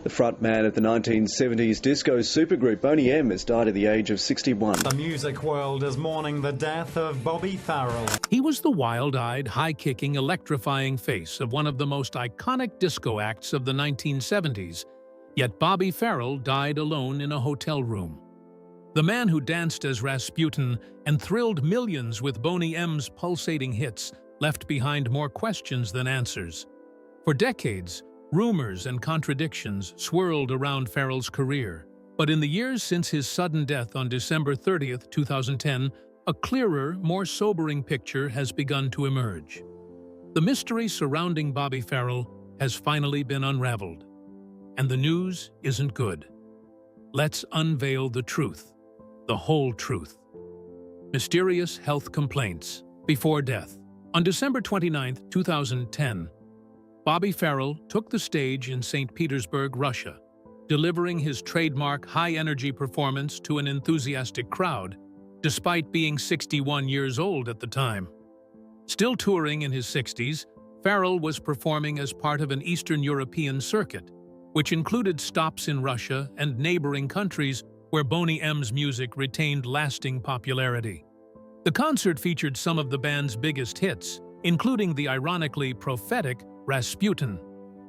The frontman of the 1970s disco supergroup Boney M has died at the age of 61. The music world is mourning the death of Bobby Farrell. He was the wild-eyed, high-kicking, electrifying face of one of the most iconic disco acts of the 1970s, yet Bobby Farrell died alone in a hotel room. The man who danced as Rasputin and thrilled millions with Boney M's pulsating hits left behind more questions than answers. For decades, rumors and contradictions swirled around Farrell's career. But in the years since his sudden death on December 30, 2010, a clearer, more sobering picture has begun to emerge. The mystery surrounding Bobby Farrell has finally been unraveled. And the news isn't good. Let's unveil the truth. The whole truth. Mysterious health complaints before death. On December 29, 2010, Bobby Farrell took the stage in St. Petersburg, Russia, delivering his trademark high-energy performance to an enthusiastic crowd, despite being 61 years old at the time. Still touring in his 60s, Farrell was performing as part of an Eastern European circuit, which included stops in Russia and neighboring countries where Boney M's music retained lasting popularity. The concert featured some of the band's biggest hits, including the ironically prophetic Rasputin.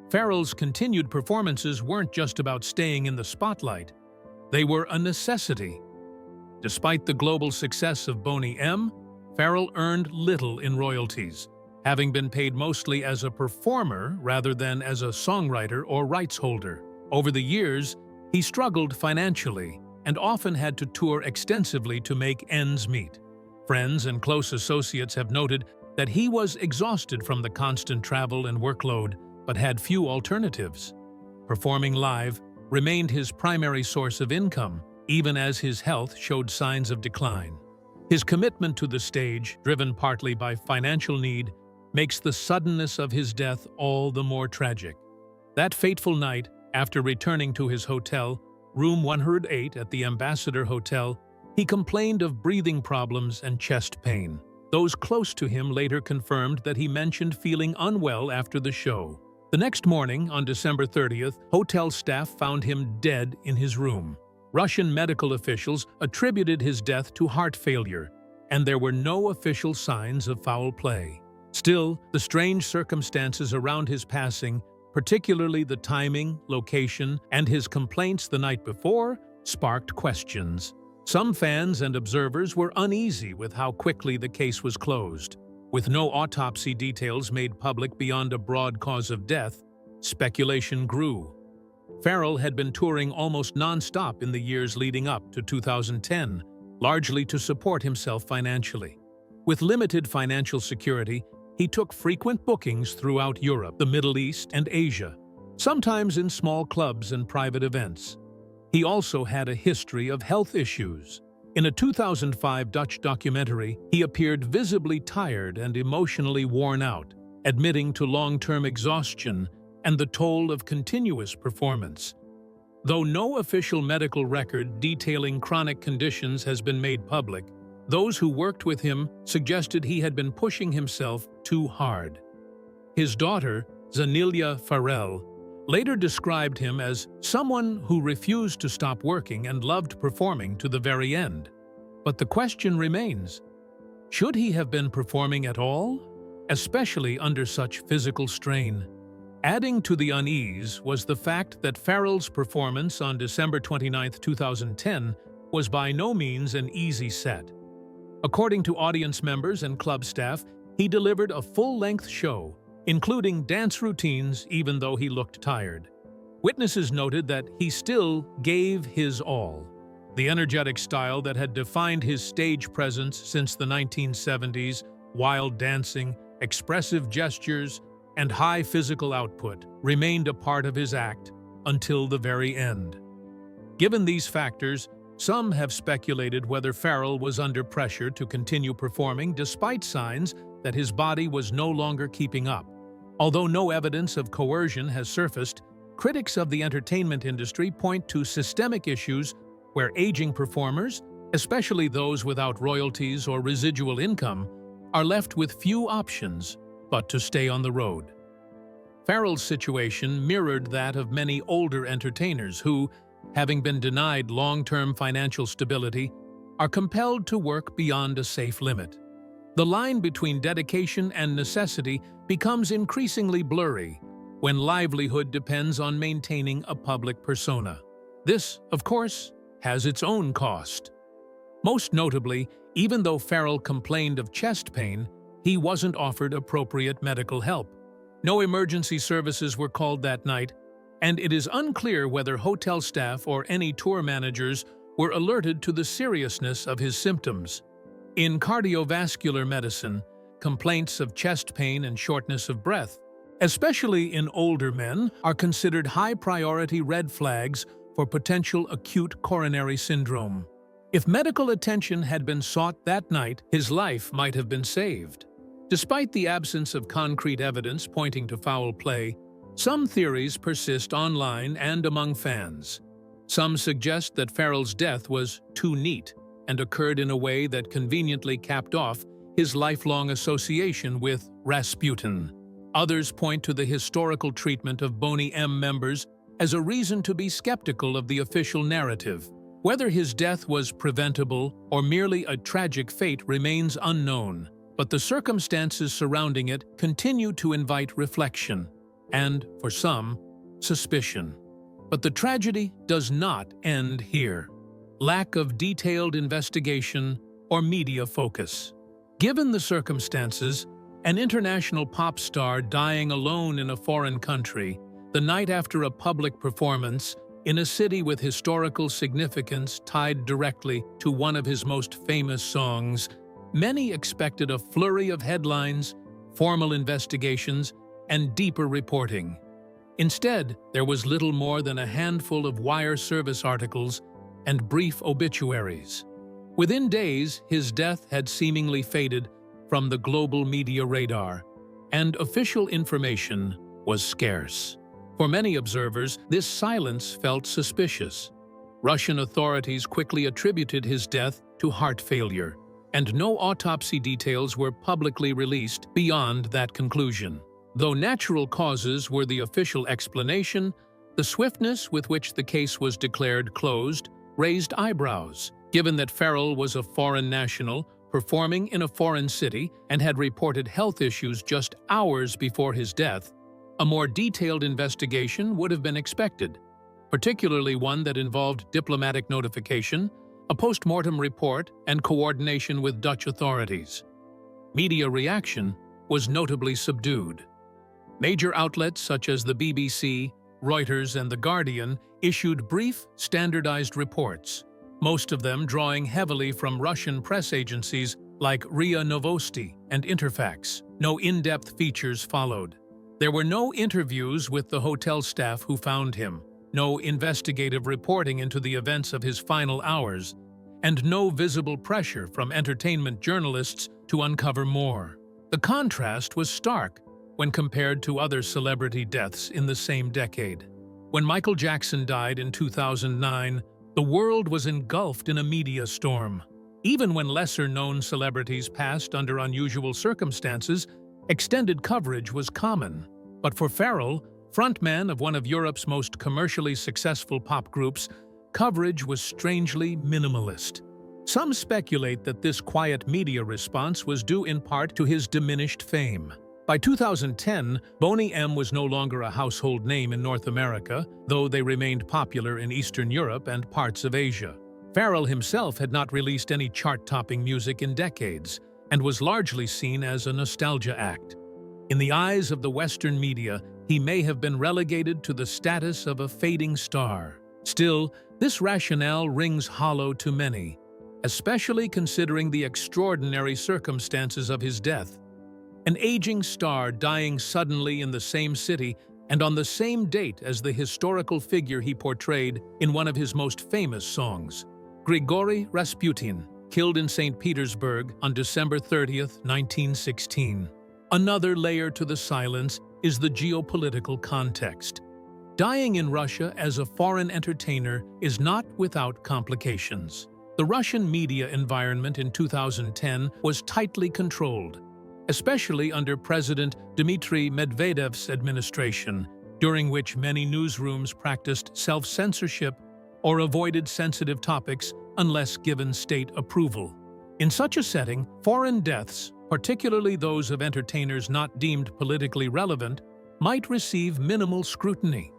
Farrell's continued performances weren't just about staying in the spotlight. They were a necessity. Despite the global success of Boney M, Farrell earned little in royalties, having been paid mostly as a performer rather than as a songwriter or rights holder. Over the years, he struggled financially and often had to tour extensively to make ends meet. Friends and close associates have noted that he was exhausted from the constant travel and workload, but had few alternatives. Performing live remained his primary source of income, even as his health showed signs of decline. His commitment to the stage, driven partly by financial need, makes the suddenness of his death all the more tragic. That fateful night, after returning to his hotel, room 108 at the Ambassador Hotel, he complained of breathing problems and chest pain. Those close to him later confirmed that he mentioned feeling unwell after the show. The next morning, on December 30th, hotel staff found him dead in his room. Russian medical officials attributed his death to heart failure, and there were no official signs of foul play. Still, the strange circumstances around his passing, particularly the timing, location, and his complaints the night before, sparked questions. Some fans and observers were uneasy with how quickly the case was closed. With no autopsy details made public beyond a broad cause of death, speculation grew. Farrell had been touring almost non-stop in the years leading up to 2010, largely to support himself financially. With limited financial security, he took frequent bookings throughout Europe, the Middle East, and Asia, sometimes in small clubs and private events. He also had a history of health issues. In a 2005 Dutch documentary, he appeared visibly tired and emotionally worn out, admitting to long-term exhaustion and the toll of continuous performance. Though no official medical record detailing chronic conditions has been made public, those who worked with him suggested he had been pushing himself too hard. His daughter, Zanilia Farrell, later described him as someone who refused to stop working and loved performing to the very end. But the question remains, should he have been performing at all, especially under such physical strain? Adding to the unease was the fact that Farrell's performance on December 29, 2010 was by no means an easy set. According to audience members and club staff, he delivered a full-length show, including dance routines even though he looked tired. Witnesses noted that he still gave his all. The energetic style that had defined his stage presence since the 1970s, wild dancing, expressive gestures, and high physical output, remained a part of his act until the very end. Given these factors, some have speculated whether Farrell was under pressure to continue performing despite signs that his body was no longer keeping up. Although no evidence of coercion has surfaced, critics of the entertainment industry point to systemic issues where aging performers, especially those without royalties or residual income, are left with few options but to stay on the road. Farrell's situation mirrored that of many older entertainers who, having been denied long-term financial stability, are compelled to work beyond a safe limit. The line between dedication and necessity becomes increasingly blurry when livelihood depends on maintaining a public persona. This, of course, has its own cost. Most notably, even though Farrell complained of chest pain, he wasn't offered appropriate medical help. No emergency services were called that night, and it is unclear whether hotel staff or any tour managers were alerted to the seriousness of his symptoms. In cardiovascular medicine, complaints of chest pain and shortness of breath, especially in older men, are considered high-priority red flags for potential acute coronary syndrome. If medical attention had been sought that night, his life might have been saved. Despite the absence of concrete evidence pointing to foul play, some theories persist online and among fans. Some suggest that Farrell's death was too neat and occurred in a way that conveniently capped off his lifelong association with Rasputin. Others point to the historical treatment of Boney M members as a reason to be skeptical of the official narrative. Whether his death was preventable or merely a tragic fate remains unknown, but the circumstances surrounding it continue to invite reflection and, for some, suspicion. But the tragedy does not end here. Lack of detailed investigation or media focus. Given the circumstances, an international pop star dying alone in a foreign country, the night after a public performance, in a city with historical significance tied directly to one of his most famous songs, many expected a flurry of headlines, formal investigations, and deeper reporting. Instead, there was little more than a handful of wire service articles and brief obituaries. Within days, his death had seemingly faded from the global media radar, and official information was scarce. For many observers, this silence felt suspicious. Russian authorities quickly attributed his death to heart failure, and no autopsy details were publicly released beyond that conclusion. Though natural causes were the official explanation, the swiftness with which the case was declared closed raised eyebrows, given that Farrell was a foreign national performing in a foreign city and had reported health issues just hours before his death. A more detailed investigation would have been expected, particularly one that involved diplomatic notification, a post-mortem report, and coordination with Dutch authorities. Media reaction was notably subdued. Major outlets such as the BBC, Reuters, and The Guardian issued brief, standardized reports, most of them drawing heavily from Russian press agencies like RIA Novosti and Interfax. No in-depth features followed. There were no interviews with the hotel staff who found him, no investigative reporting into the events of his final hours, and no visible pressure from entertainment journalists to uncover more. The contrast was stark when compared to other celebrity deaths in the same decade. When Michael Jackson died in 2009, the world was engulfed in a media storm. Even when lesser-known celebrities passed under unusual circumstances, extended coverage was common. But for Farrell, frontman of one of Europe's most commercially successful pop groups, coverage was strangely minimalist. Some speculate that this quiet media response was due in part to his diminished fame. By 2010, Boney M was no longer a household name in North America, though they remained popular in Eastern Europe and parts of Asia. Farrell himself had not released any chart-topping music in decades, and was largely seen as a nostalgia act. In the eyes of the Western media, he may have been relegated to the status of a fading star. Still, this rationale rings hollow to many, especially considering the extraordinary circumstances of his death. An aging star dying suddenly in the same city and on the same date as the historical figure he portrayed in one of his most famous songs. Grigory Rasputin, killed in St. Petersburg on December 30th, 1916. Another layer to the silence is the geopolitical context. Dying in Russia as a foreign entertainer is not without complications. The Russian media environment in 2010 was tightly controlled. especially under President Dmitry Medvedev's administration, during which many newsrooms practiced self-censorship or avoided sensitive topics unless given state approval. In such a setting, foreign deaths, particularly those of entertainers not deemed politically relevant, might receive minimal scrutiny.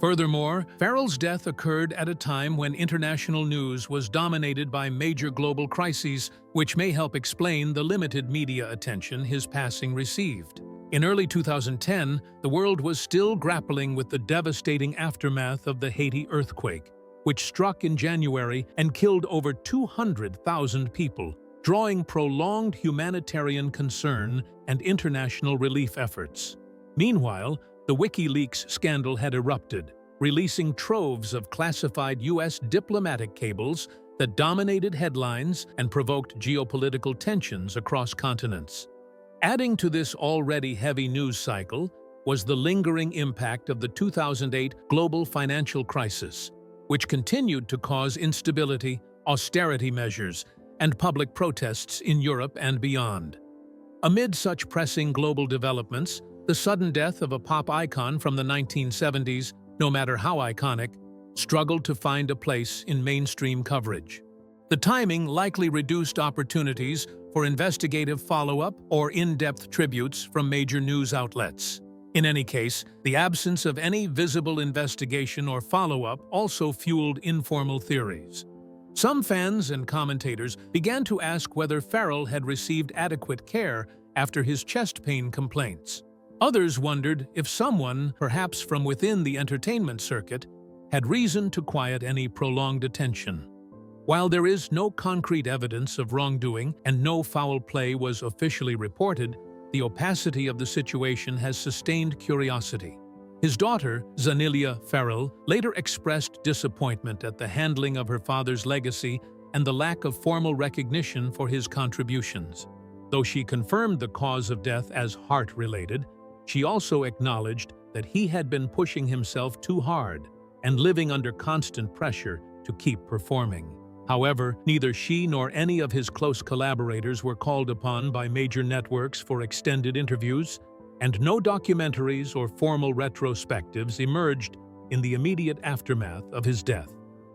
Furthermore, Farrell's death occurred at a time when international news was dominated by major global crises, which may help explain the limited media attention his passing received. In early 2010, the world was still grappling with the devastating aftermath of the Haiti earthquake, which struck in January and killed over 200,000 people, drawing prolonged humanitarian concern and international relief efforts. Meanwhile, the WikiLeaks scandal had erupted, releasing troves of classified U.S. diplomatic cables that dominated headlines and provoked geopolitical tensions across continents. Adding to this already heavy news cycle was the lingering impact of the 2008 global financial crisis, which continued to cause instability, austerity measures, and public protests in Europe and beyond. Amid such pressing global developments, the sudden death of a pop icon from the 1970s, no matter how iconic, struggled to find a place in mainstream coverage. The timing likely reduced opportunities for investigative follow-up or in-depth tributes from major news outlets. In any case, the absence of any visible investigation or follow-up also fueled informal theories. Some fans and commentators began to ask whether Farrell had received adequate care after his chest pain complaints. Others wondered if someone, perhaps from within the entertainment circuit, had reason to quiet any prolonged attention. While there is no concrete evidence of wrongdoing and no foul play was officially reported, the opacity of the situation has sustained curiosity. His daughter, Zanilia Farrell, later expressed disappointment at the handling of her father's legacy and the lack of formal recognition for his contributions. Though she confirmed the cause of death as heart-related, she also acknowledged that he had been pushing himself too hard and living under constant pressure to keep performing. However, neither she nor any of his close collaborators were called upon by major networks for extended interviews, and no documentaries or formal retrospectives emerged in the immediate aftermath of his death.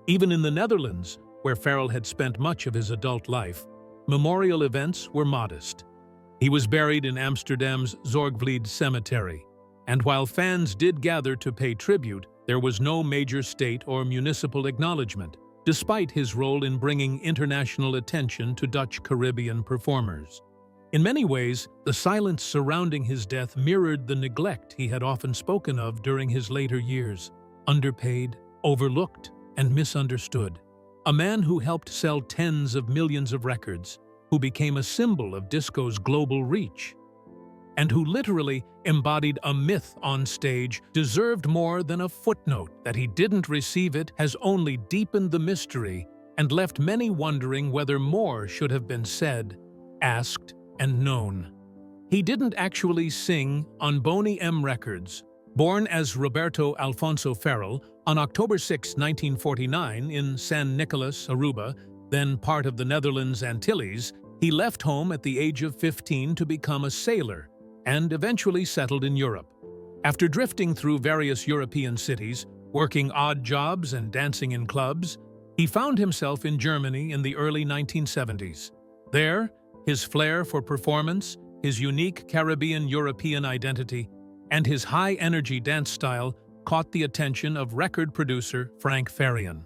Even in the Netherlands, where Farrell had spent much of his adult life, memorial events were modest. He was buried in Amsterdam's Zorgvlied Cemetery, and while fans did gather to pay tribute, there was no major state or municipal acknowledgement, despite his role in bringing international attention to Dutch Caribbean performers. In many ways, the silence surrounding his death mirrored the neglect he had often spoken of during his later years. Underpaid, overlooked, and misunderstood. A man who helped sell tens of millions of records, who became a symbol of disco's global reach, and who literally embodied a myth on stage, deserved more than a footnote. That he didn't receive it has only deepened the mystery and left many wondering whether more should have been said, asked, and known. He didn't actually sing on Boney M records. Born as Roberto Alfonso Farrell on October 6, 1949 in San Nicolas, Aruba, then part of the Netherlands Antilles, he left home at the age of 15 to become a sailor and eventually settled in Europe. After drifting through various European cities, working odd jobs and dancing in clubs, he found himself in Germany in the early 1970s. There, his flair for performance, his unique Caribbean-European identity, and his high-energy dance style caught the attention of record producer Frank Farian.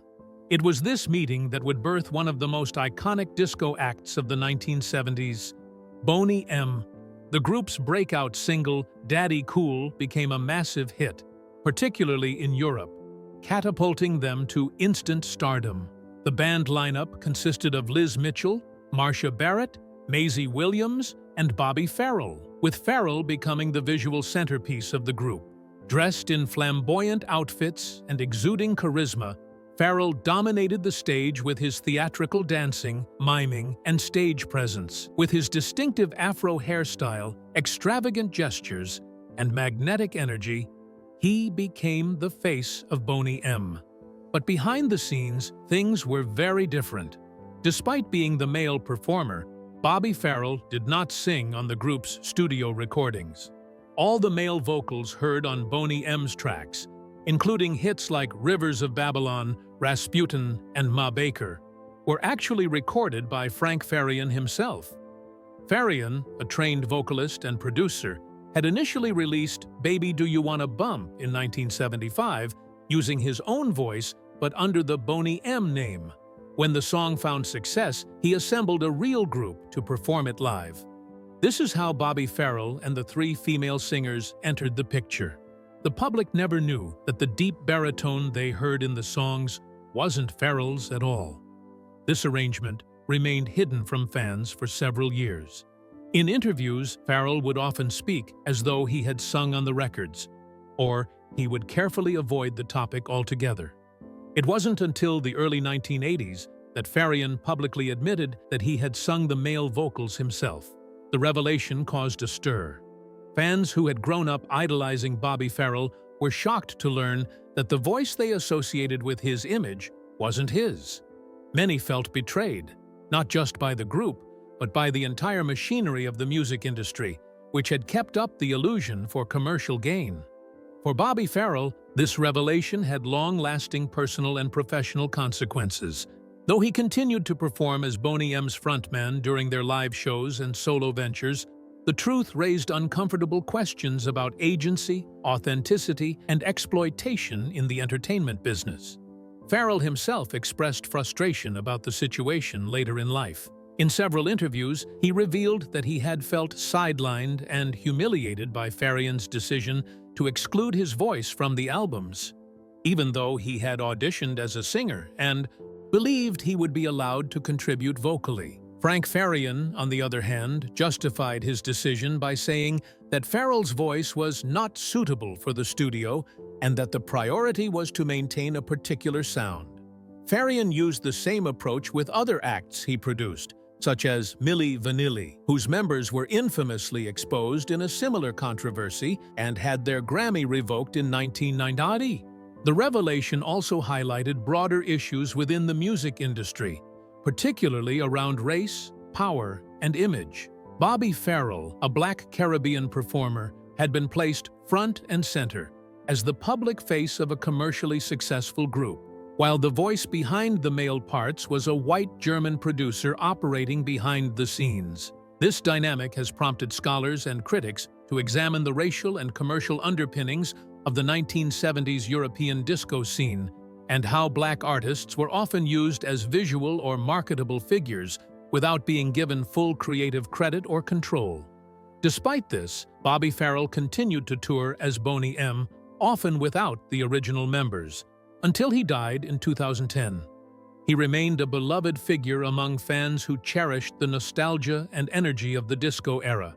It was this meeting that would birth one of the most iconic disco acts of the 1970s, Boney M. The group's breakout single, Daddy Cool, became a massive hit, particularly in Europe, catapulting them to instant stardom. The band lineup consisted of Liz Mitchell, Marcia Barrett, Maisie Williams, and Bobby Farrell, with Farrell becoming the visual centerpiece of the group. Dressed in flamboyant outfits and exuding charisma, Farrell dominated the stage with his theatrical dancing, miming, and stage presence. With his distinctive afro hairstyle, extravagant gestures, and magnetic energy, he became the face of Boney M. But behind the scenes, things were very different. Despite being the male performer, Bobby Farrell did not sing on the group's studio recordings. All the male vocals heard on Boney M's tracks, including hits like Rivers of Babylon, Rasputin, and Ma Baker, were actually recorded by Frank Farian himself. Farian, a trained vocalist and producer, had initially released Baby Do You Wanna Bump in 1975 using his own voice but under the Boney M name. When the song found success, he assembled a real group to perform it live. This is how Bobby Farrell and the three female singers entered the picture. The public never knew that the deep baritone they heard in the songs wasn't Farrell's at all. This arrangement remained hidden from fans for several years. In interviews, Farrell would often speak as though he had sung on the records, or he would carefully avoid the topic altogether. It wasn't until the early 1980s that Farian publicly admitted that he had sung the male vocals himself. The revelation caused a stir. Fans who had grown up idolizing Bobby Farrell were shocked to learn that the voice they associated with his image wasn't his. Many felt betrayed, not just by the group, but by the entire machinery of the music industry, which had kept up the illusion for commercial gain. For Bobby Farrell, this revelation had long-lasting personal and professional consequences. Though he continued to perform as Boney M's frontman during their live shows and solo ventures, the truth raised uncomfortable questions about agency, authenticity, and exploitation in the entertainment business. Farrell himself expressed frustration about the situation later in life. In several interviews, he revealed that he had felt sidelined and humiliated by Farian's decision to exclude his voice from the albums, even though he had auditioned as a singer and believed he would be allowed to contribute vocally. Frank Farian, on the other hand, justified his decision by saying that Farrell's voice was not suitable for the studio and that the priority was to maintain a particular sound. Farian used the same approach with other acts he produced, such as Milli Vanilli, whose members were infamously exposed in a similar controversy and had their Grammy revoked in 1990. The revelation also highlighted broader issues within the music industry, particularly around race, power, and image. Bobby Farrell, a Black Caribbean performer, had been placed front and center as the public face of a commercially successful group, while the voice behind the male parts was a white German producer operating behind the scenes. This dynamic has prompted scholars and critics to examine the racial and commercial underpinnings of the 1970s European disco scene and how Black artists were often used as visual or marketable figures without being given full creative credit or control. Despite this, Bobby Farrell continued to tour as Boney M, often without the original members, until he died in 2010. He remained a beloved figure among fans who cherished the nostalgia and energy of the disco era,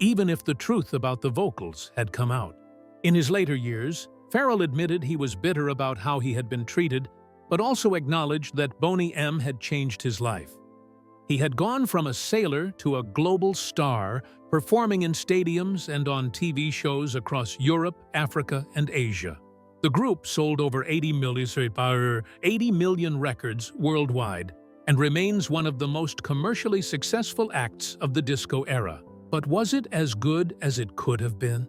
even if the truth about the vocals had come out. In his later years, Farrell admitted he was bitter about how he had been treated, but also acknowledged that Boney M had changed his life. He had gone from a sailor to a global star, performing in stadiums and on TV shows across Europe, Africa, and Asia. The group sold over 80 million records worldwide and remains one of the most commercially successful acts of the disco era. But was it as good as it could have been?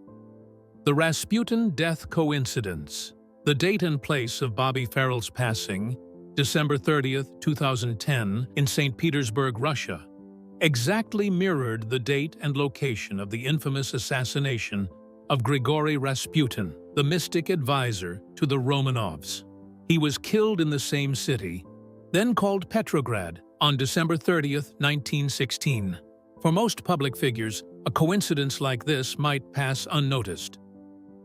The Rasputin death coincidence. The date and place of Bobby Farrell's passing, December 30th, 2010, in St. Petersburg, Russia, exactly mirrored the date and location of the infamous assassination of Grigory Rasputin, the mystic advisor to the Romanovs. He was killed in the same city, then called Petrograd, on December 30th, 1916. For most public figures, a coincidence like this might pass unnoticed.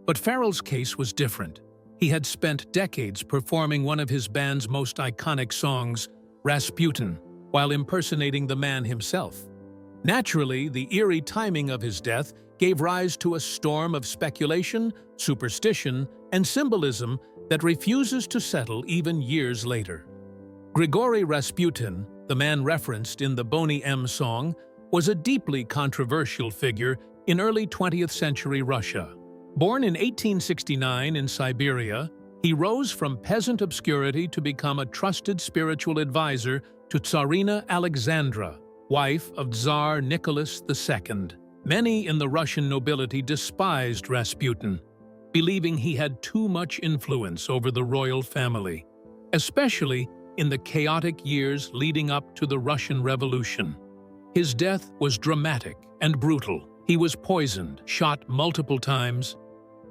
But Farrell's case was different. He had spent decades performing one of his band's most iconic songs, Rasputin, while impersonating the man himself. Naturally, the eerie timing of his death gave rise to a storm of speculation, superstition, and symbolism that refuses to settle even years later. Grigory Rasputin, the man referenced in the Boney M song, was a deeply controversial figure in early 20th century Russia. Born in 1869 in Siberia, he rose from peasant obscurity to become a trusted spiritual advisor to Tsarina Alexandra, wife of Tsar Nicholas II. Many in the Russian nobility despised Rasputin, believing he had too much influence over the royal family, especially in the chaotic years leading up to the Russian Revolution. His death was dramatic and brutal. He was poisoned, shot multiple times,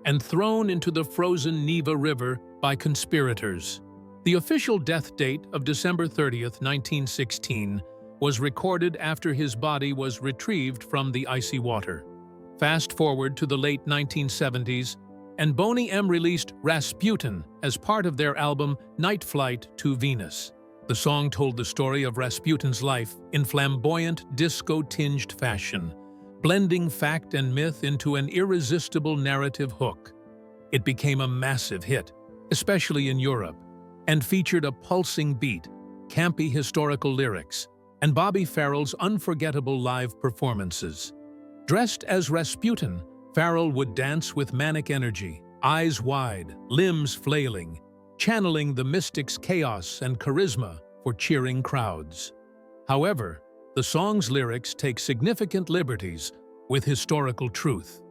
and thrown into the frozen Neva River by conspirators. The official death date of December 30th, 1916, was recorded after his body was retrieved from the icy water. Fast forward to the late 1970s, and Boney M released Rasputin as part of their album Night Flight to Venus. The song told the story of Rasputin's life in flamboyant, disco-tinged fashion, blending fact and myth into an irresistible narrative hook. It became a massive hit, especially in Europe, and featured a pulsing beat, campy historical lyrics, and Bobby Farrell's unforgettable live performances. Dressed as Rasputin, Farrell would dance with manic energy, eyes wide, limbs flailing, channeling the mystic's chaos and charisma for cheering crowds. However, the song's lyrics take significant liberties with historical truth.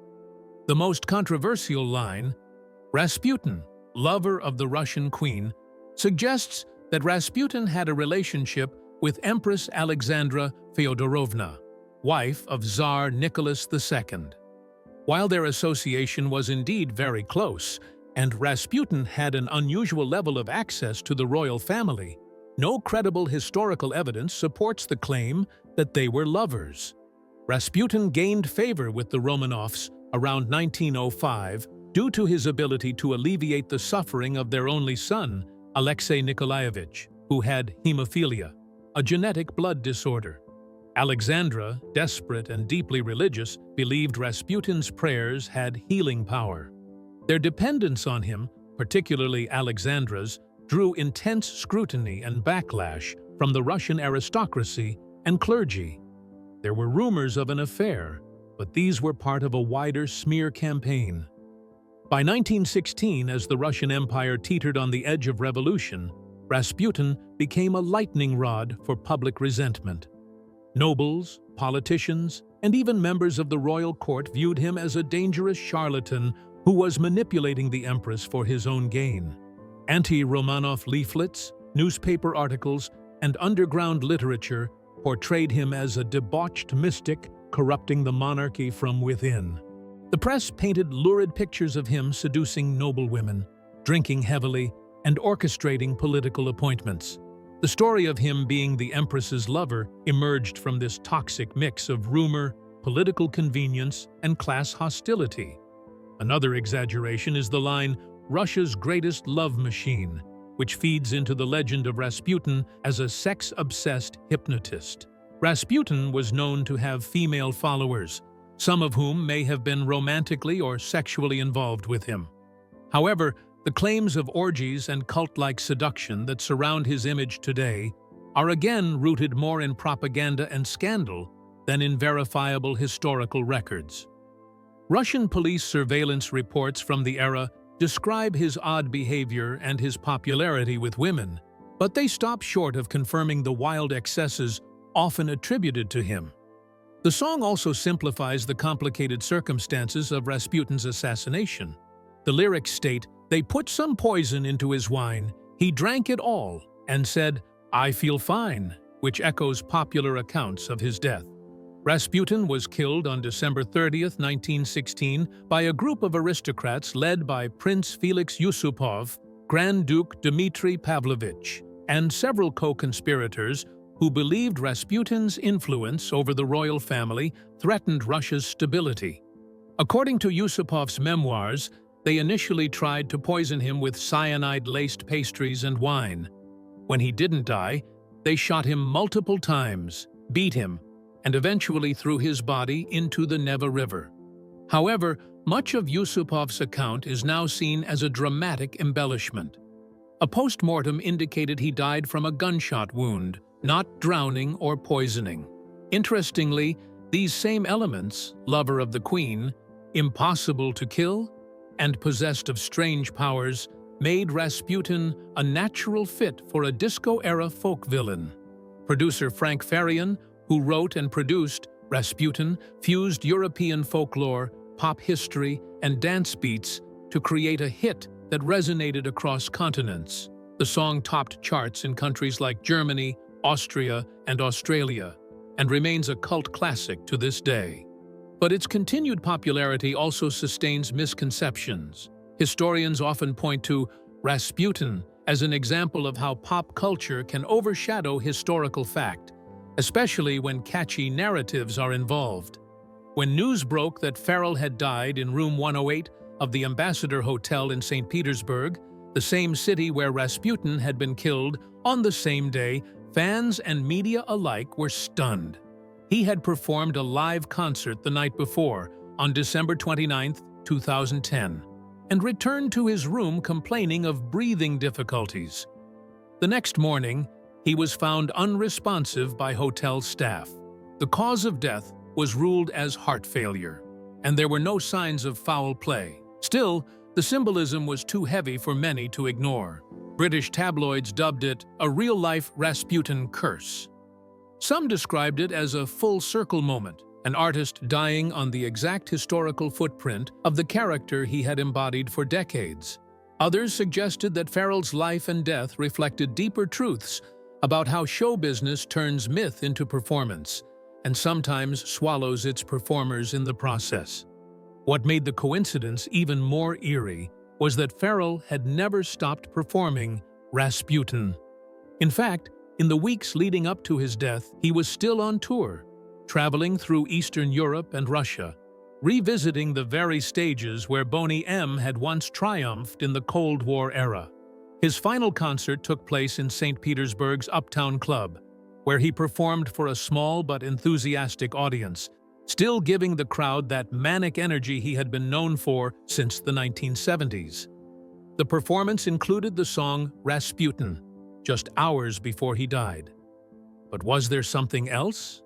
The most controversial line, "Rasputin, lover of the Russian queen," suggests that Rasputin had a relationship with Empress Alexandra Feodorovna, wife of Tsar Nicholas II. While their association was indeed very close, and Rasputin had an unusual level of access to the royal family, no credible historical evidence supports the claim that they were lovers. Rasputin gained favor with the Romanovs around 1905 due to his ability to alleviate the suffering of their only son, Alexei Nikolaevich, who had hemophilia, a genetic blood disorder. Alexandra, desperate and deeply religious, believed Rasputin's prayers had healing power. Their dependence on him, particularly Alexandra's, drew intense scrutiny and backlash from the Russian aristocracy and clergy. There were rumors of an affair, but these were part of a wider smear campaign. By 1916, as the Russian Empire teetered on the edge of revolution, Rasputin became a lightning rod for public resentment. Nobles, politicians, and even members of the royal court viewed him as a dangerous charlatan who was manipulating the empress for his own gain. Anti-Romanov leaflets, newspaper articles, and underground literature portrayed him as a debauched mystic corrupting the monarchy from within. The press painted lurid pictures of him seducing noble women, drinking heavily, and orchestrating political appointments. The story of him being the empress's lover emerged from this toxic mix of rumor, political convenience, and class hostility. Another exaggeration is the line, "Russia's greatest love machine," which feeds into the legend of Rasputin as a sex-obsessed hypnotist. Rasputin was known to have female followers, some of whom may have been romantically or sexually involved with him. However, the claims of orgies and cult-like seduction that surround his image today are again rooted more in propaganda and scandal than in verifiable historical records. Russian police surveillance reports from the era describe his odd behavior and his popularity with women, but they stop short of confirming the wild excesses often attributed to him. The song also simplifies the complicated circumstances of Rasputin's assassination. The lyrics state, "They put some poison into his wine, he drank it all, and said, 'I feel fine,' which echoes popular accounts of his death. Rasputin was killed on December 30th, 1916, by a group of aristocrats led by Prince Felix Yusupov, Grand Duke Dmitry Pavlovich, and several co-conspirators who believed Rasputin's influence over the royal family threatened Russia's stability. According to Yusupov's memoirs, they initially tried to poison him with cyanide-laced pastries and wine. When he didn't die, they shot him multiple times, beat him, and eventually threw his body into the Neva River. However, much of Yusupov's account is now seen as a dramatic embellishment. A post-mortem indicated he died from a gunshot wound, not drowning or poisoning. Interestingly, these same elements, lover of the queen, impossible to kill, and possessed of strange powers, made Rasputin a natural fit for a disco-era folk villain. Producer Frank Farian who wrote and produced Rasputin, fused European folklore, pop history, and dance beats to create a hit that resonated across continents. The song topped charts in countries like Germany, Austria, and Australia, and remains a cult classic to this day. But its continued popularity also sustains misconceptions. Historians often point to Rasputin as an example of how pop culture can overshadow historical fact, especially when catchy narratives are involved. When news broke that Farrell had died in room 108 of the Ambassador Hotel in St. Petersburg, the same city where Rasputin had been killed, on the same day, fans and media alike were stunned. He had performed a live concert the night before, on December 29, 2010, and returned to his room complaining of breathing difficulties. The next morning, he was found unresponsive by hotel staff. The cause of death was ruled as heart failure, and there were no signs of foul play. Still, the symbolism was too heavy for many to ignore. British tabloids dubbed it a real-life Rasputin curse. Some described it as a full-circle moment, an artist dying on the exact historical footprint of the character he had embodied for decades. Others suggested that Farrell's life and death reflected deeper truths about how show business turns myth into performance, and sometimes swallows its performers in the process. What made the coincidence even more eerie was that Farrell had never stopped performing Rasputin. In fact, in the weeks leading up to his death, he was still on tour, traveling through Eastern Europe and Russia, revisiting the very stages where Boney M had once triumphed in the Cold War era. His final concert took place in St. Petersburg's Uptown Club, where he performed for a small but enthusiastic audience, still giving the crowd that manic energy he had been known for since the 1970s. The performance included the song Rasputin, just hours before he died. But was there something else?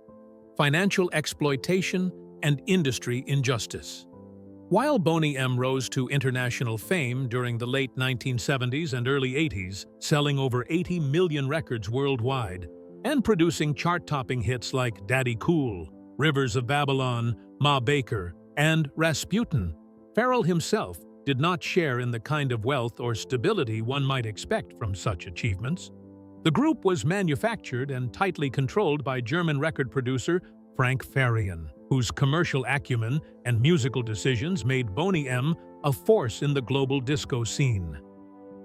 Financial exploitation and industry injustice. While Boney M rose to international fame during the late 1970s and early 80s, selling over 80 million records worldwide, and producing chart-topping hits like Daddy Cool, Rivers of Babylon, Ma Baker, and Rasputin, Farrell himself did not share in the kind of wealth or stability one might expect from such achievements. The group was manufactured and tightly controlled by German record producer Frank Farian, whose commercial acumen and musical decisions made Boney M a force in the global disco scene.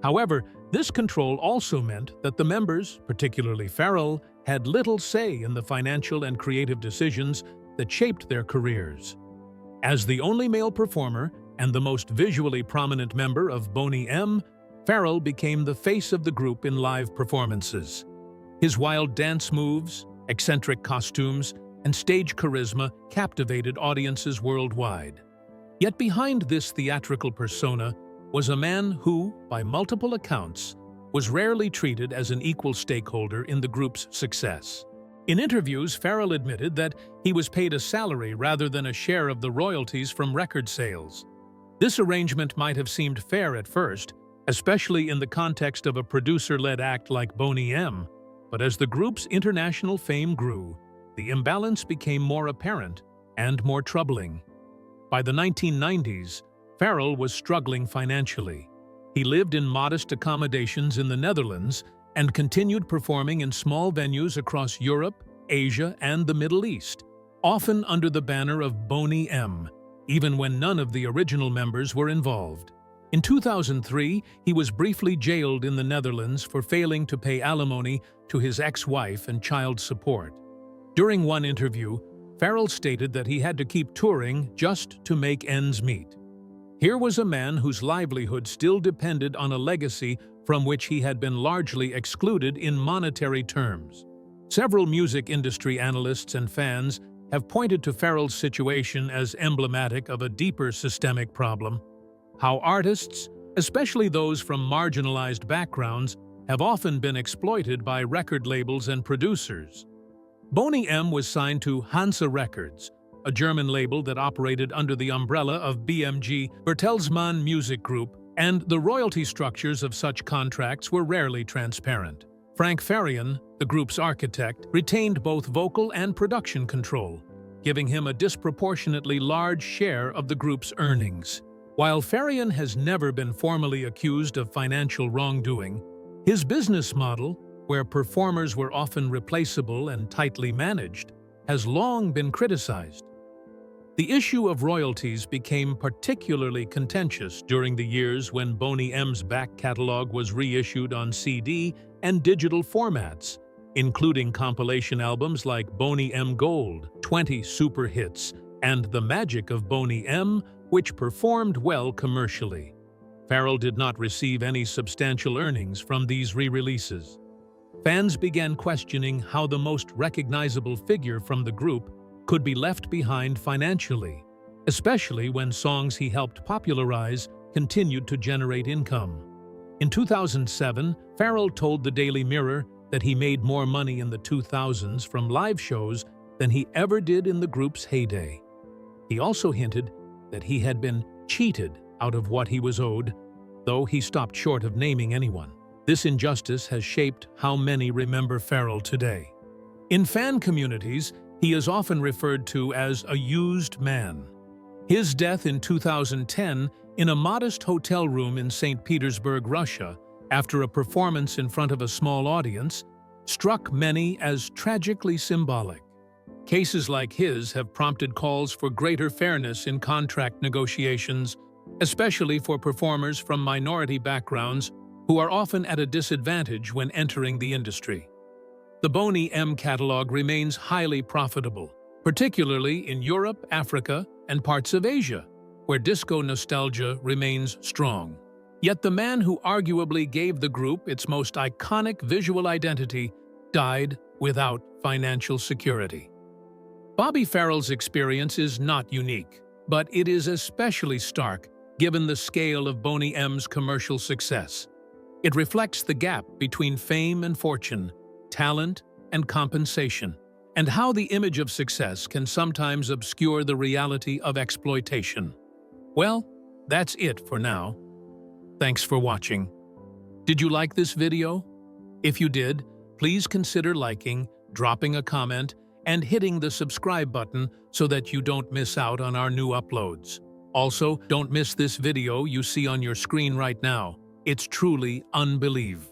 However, this control also meant that the members, particularly Farrell, had little say in the financial and creative decisions that shaped their careers. As the only male performer and the most visually prominent member of Boney M, Farrell became the face of the group in live performances. His wild dance moves, eccentric costumes, and stage charisma captivated audiences worldwide. Yet behind this theatrical persona was a man who, by multiple accounts, was rarely treated as an equal stakeholder in the group's success. In interviews, Farrell admitted that he was paid a salary rather than a share of the royalties from record sales. This arrangement might have seemed fair at first, especially in the context of a producer-led act like Boney M, but as the group's international fame grew, the imbalance became more apparent and more troubling. By the 1990s, Farrell was struggling financially. He lived in modest accommodations in the Netherlands and continued performing in small venues across Europe, Asia, and the Middle East, often under the banner of Boney M, even when none of the original members were involved. In 2003, he was briefly jailed in the Netherlands for failing to pay alimony to his ex-wife and child support. During one interview, Farrell stated that he had to keep touring just to make ends meet. Here was a man whose livelihood still depended on a legacy from which he had been largely excluded in monetary terms. Several music industry analysts and fans have pointed to Farrell's situation as emblematic of a deeper systemic problem: how artists, especially those from marginalized backgrounds, have often been exploited by record labels and producers. Boney M was signed to Hansa Records, a German label that operated under the umbrella of BMG Bertelsmann Music Group, and the royalty structures of such contracts were rarely transparent. Frank Farian, the group's architect, retained both vocal and production control, giving him a disproportionately large share of the group's earnings. While Farian has never been formally accused of financial wrongdoing, his business model, where performers were often replaceable and tightly managed, has long been criticized. The issue of royalties became particularly contentious during the years when Boney M's back catalog was reissued on CD and digital formats, including compilation albums like Boney M Gold, 20 Super Hits, and The Magic of Boney M, which performed well commercially. Farrell did not receive any substantial earnings from these re-releases. Fans began questioning how the most recognizable figure from the group could be left behind financially, especially when songs he helped popularize continued to generate income. In 2007, Farrell told the Daily Mirror that he made more money in the 2000s from live shows than he ever did in the group's heyday. He also hinted that he had been cheated out of what he was owed, though he stopped short of naming anyone. This injustice has shaped how many remember Farrell today. In fan communities, he is often referred to as a used man. His death in 2010 in a modest hotel room in St. Petersburg, Russia, after a performance in front of a small audience, struck many as tragically symbolic. Cases like his have prompted calls for greater fairness in contract negotiations, especially for performers from minority backgrounds who are often at a disadvantage when entering the industry. The Boney M catalog remains highly profitable, particularly in Europe, Africa, and parts of Asia, where disco nostalgia remains strong. Yet the man who arguably gave the group its most iconic visual identity died without financial security. Bobby Farrell's experience is not unique, but it is especially stark given the scale of Boney M's commercial success. It reflects the gap between fame and fortune, talent and compensation, and how the image of success can sometimes obscure the reality of exploitation. Well, that's it for now. Thanks for watching. Did you like this video? If you did, please consider liking, dropping a comment, and hitting the subscribe button so that you don't miss out on our new uploads. Also, don't miss this video you see on your screen right now. It's truly unbelievable.